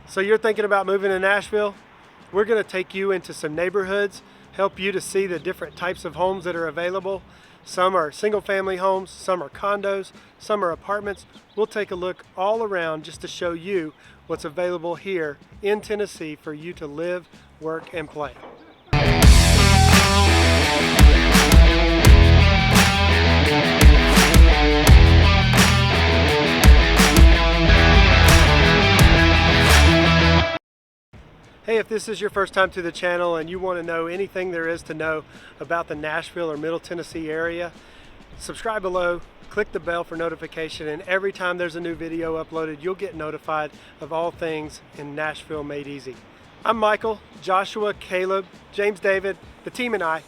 So you're thinking about moving to Nashville? We're going to take you into some neighborhoods, help you to see the different types of homes that are available. Some are single family homes, some are condos, some are apartments. We'll take a look all around just to show you what's available here in Tennessee for you to live, work, and play. Hey, if this is your first time to the channel and you want to know anything there is to know about the Nashville or Middle Tennessee area, subscribe below, click the bell for notification, and every time there's a new video uploaded, you'll get notified of all things in Nashville Made Easy. I'm Michael, Joshua, Caleb, James David, the team and I.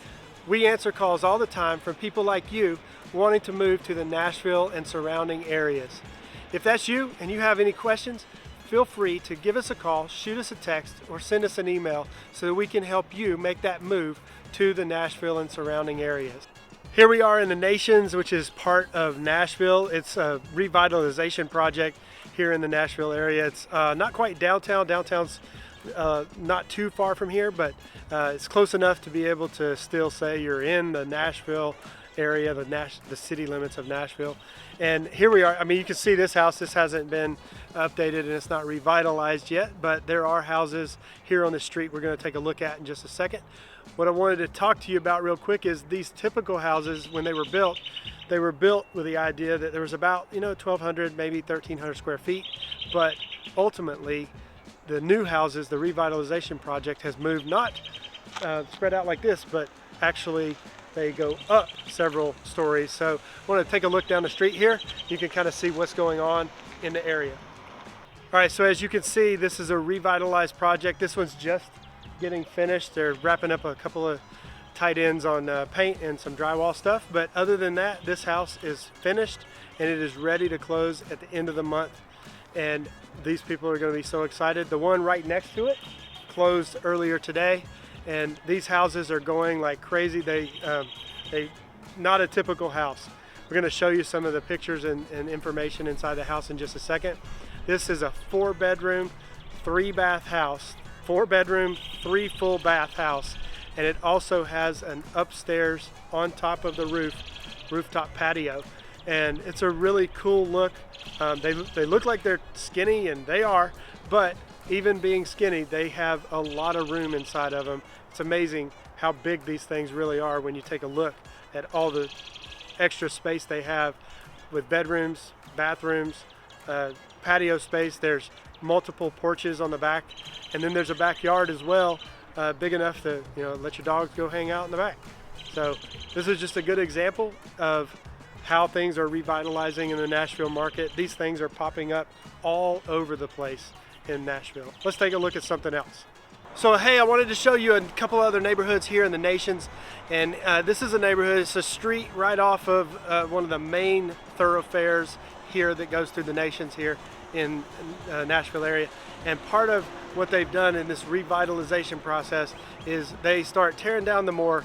We answer calls all the time from people like you wanting to move to the Nashville and surrounding areas. If that's you and you have any questions, feel free to give us a call, shoot us a text, or send us an email so that we can help you make that move to the Nashville and surrounding areas. Here we are in the Nations, which is part of Nashville. It's a revitalization project here in the Nashville area. It's not quite downtown. Downtown's not too far from here, but it's close enough to be able to still say you're in the Nashville area, the city limits of Nashville. And here we are. I mean, you can see this house. This hasn't been updated and it's not revitalized yet, but there are houses here on the street we're going to take a look at in just a second. What I wanted to talk to you about real quick is these typical houses. When they were built with the idea that there was about 1,200, maybe 1,300 square feet, but ultimately the new houses, the revitalization project, has moved not spread out like this, but actually they go up several stories. So I want to take a look down the street here. You can kind of see what's going on in the area. All right, so as you can see, this is a revitalized project. This one's just getting finished. They're wrapping up a couple of tight ends on paint and some drywall stuff. But other than that, this house is finished and it is ready to close at the end of the month. And these people are going to be so excited. The one right next to it closed earlier today. And these houses are going like crazy. They not a typical house. We're going to show you some of the pictures and information inside the house in just a second. This is a 4-bedroom, 3-bath house. 4-bedroom, 3 full bath house. And it also has an upstairs on top of the rooftop patio. And it's a really cool look. They look like they're skinny, and they are, but even being skinny, they have a lot of room inside of them. It's amazing how big these things really are when you take a look at all the extra space they have with bedrooms, bathrooms, patio space. There's multiple porches on the back, and then there's a backyard as well, big enough to let your dogs go hang out in the back. So this is just a good example of how things are revitalizing in the Nashville market. These things are popping up all over the place in Nashville. Let's take a look at something else. So hey, I wanted to show you a couple other neighborhoods here in the Nations, and this is a neighborhood. It's a street right off of one of the main thoroughfares here that goes through the Nations here in Nashville area. And part of what they've done in this revitalization process is they start tearing down the more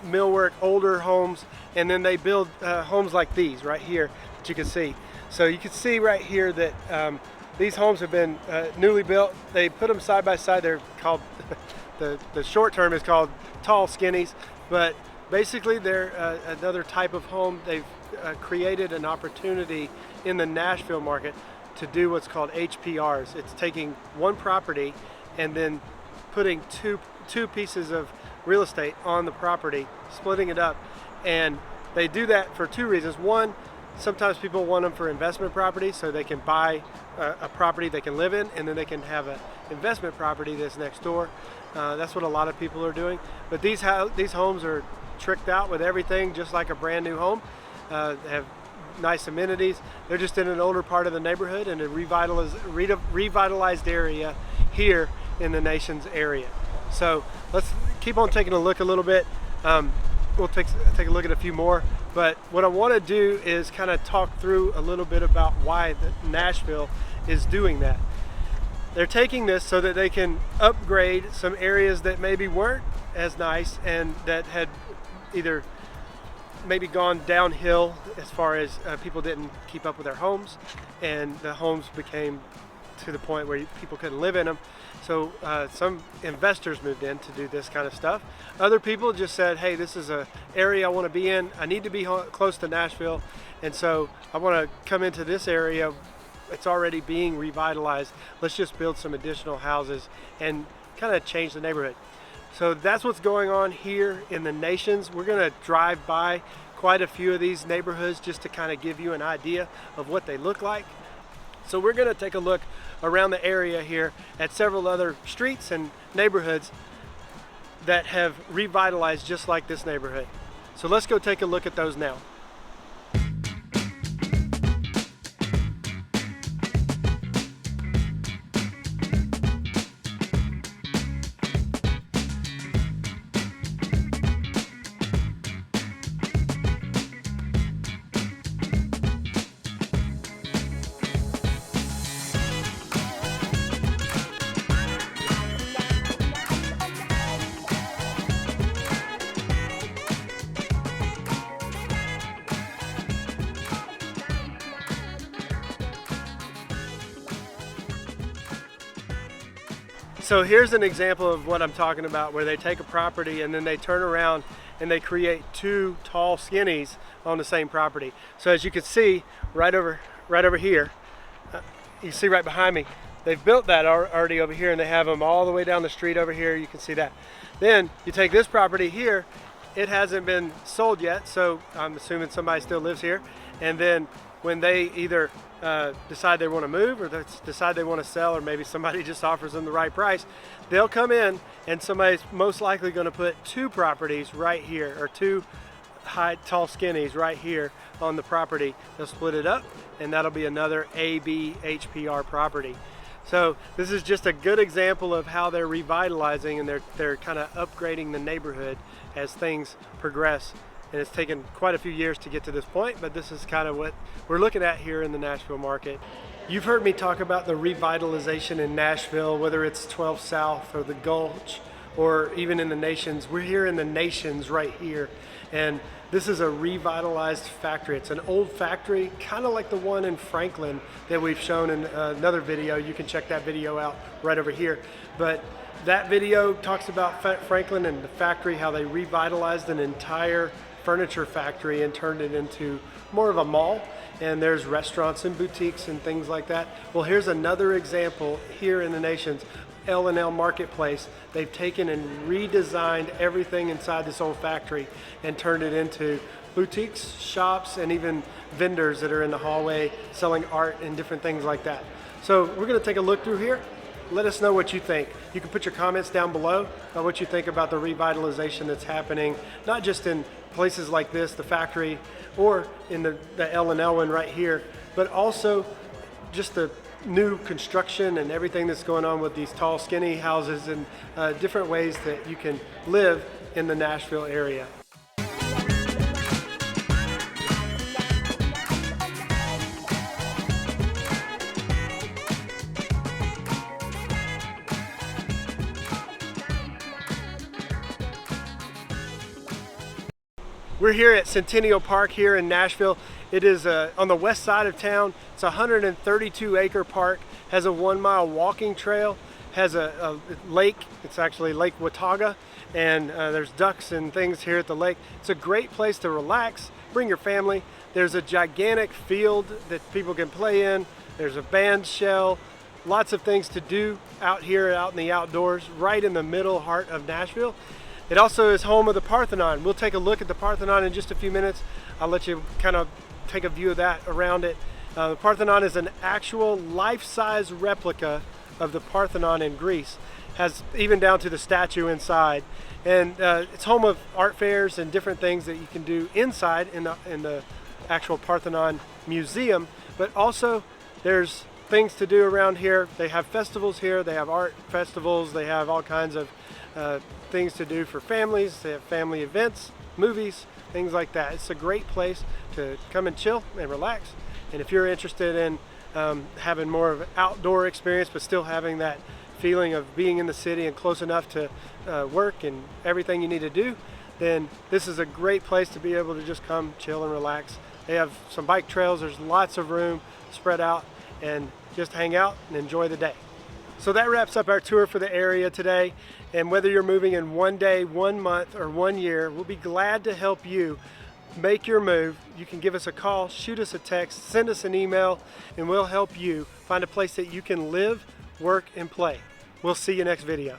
millwork, older homes, and then they build homes like these right here that you can see. So you can see right here that these homes have been newly built. They put them side by side. They're called, the short term is called tall skinnies, but basically they're another type of home. They've created an opportunity in the Nashville market to do what's called HPRs. It's taking one property and then putting two pieces of real estate on the property, splitting it up. And they do that for 2 reasons. One, sometimes people want them for investment property, so they can buy a property they can live in, and then they can have an investment property that's next door. That's what a lot of people are doing. But these homes are tricked out with everything just like a brand new home. They have nice amenities. They're just in an older part of the neighborhood in a revitalized area here in the Nations area. So let's keep on taking a look a little bit. We'll take a look at a few more, but what I want to do is kind of talk through a little bit about why Nashville is doing that. They're taking this so that they can upgrade some areas that maybe weren't as nice and that had either maybe gone downhill as far as people didn't keep up with their homes, and the homes became to the point where people couldn't live in them. So some investors moved in to do this kind of stuff. Other people just said, hey, this is an area I want to be in. I need to be close to Nashville, and so I want to come into this area. It's already being revitalized. Let's just build some additional houses and kind of change the neighborhood. So that's what's going on here in the Nations. We're going to drive by quite a few of these neighborhoods just to kind of give you an idea of what they look like. So we're going to take a look around the area here at several other streets and neighborhoods that have revitalized just like this neighborhood. So let's go take a look at those now. So here's an example of what I'm talking about, where they take a property and then they turn around and they create two tall skinnies on the same property. So as you can see right over here, you see right behind me, they've built that already over here, and they have them all the way down the street over here. You can see that. Then you take this property here, it hasn't been sold yet, so I'm assuming somebody still lives here. And then when they either decide they want to move, or decide they want to sell, or maybe somebody just offers them the right price, they'll come in and somebody's most likely going to put two properties right here, or two tall skinnies right here on the property. They'll split it up, and that'll be another AB HPR property. So this is just a good example of how they're revitalizing, and they're kind of upgrading the neighborhood as things progress. And it's taken quite a few years to get to this point, but this is kind of what we're looking at here in the Nashville market. You've heard me talk about the revitalization in Nashville, whether it's 12 South or the Gulch, or even in the Nations. We're here in the Nations right here, and this is a revitalized factory. It's an old factory, kind of like the one in Franklin that we've shown in another video. You can check that video out right over here. But that video talks about Franklin and the factory, how they revitalized an entire furniture factory and turned it into more of a mall, and there's restaurants and boutiques and things like that. Well, here's another example here in the Nations, L&L Marketplace. They've taken and redesigned everything inside this old factory and turned it into boutiques, shops, and even vendors that are in the hallway selling art and different things like that. So we're going to take a look through here. Let us know what you think. You can put your comments down below about what you think about the revitalization that's happening, not just in places like this, the factory, or in the L&L one right here, but also just the new construction and everything that's going on with these tall, skinny houses, and different ways that you can live in the Nashville area. We're here at Centennial Park here in Nashville. It is on the west side of town. It's a 132-acre park, has a 1-mile walking trail, has a lake. It's actually Lake Watauga, and there's ducks and things here at the lake. It's a great place to relax, bring your family. There's a gigantic field that people can play in. There's a band shell, lots of things to do out here, out in the outdoors, right in the middle heart of Nashville. It also is home of the Parthenon. We'll take a look at the Parthenon in just a few minutes. I'll let you kind of take a view of that around it. The Parthenon is an actual life-size replica of the Parthenon in Greece. Has even down to the statue inside. And it's home of art fairs and different things that you can do inside in the actual Parthenon Museum. But also there's things to do around here. They have festivals here. They have art festivals. They have all kinds of things to do for families. They have family events, movies, things like that. It's a great place to come and chill and relax. And if you're interested in having more of an outdoor experience, but still having that feeling of being in the city and close enough to work and everything you need to do, then this is a great place to be able to just come chill and relax. They have some bike trails. There's lots of room spread out, and just hang out and enjoy the day. So that wraps up our tour for the area today. And whether you're moving in 1 day, 1 month, or 1 year, we'll be glad to help you make your move. You can give us a call, shoot us a text, send us an email, and we'll help you find a place that you can live, work, and play. We'll see you next video.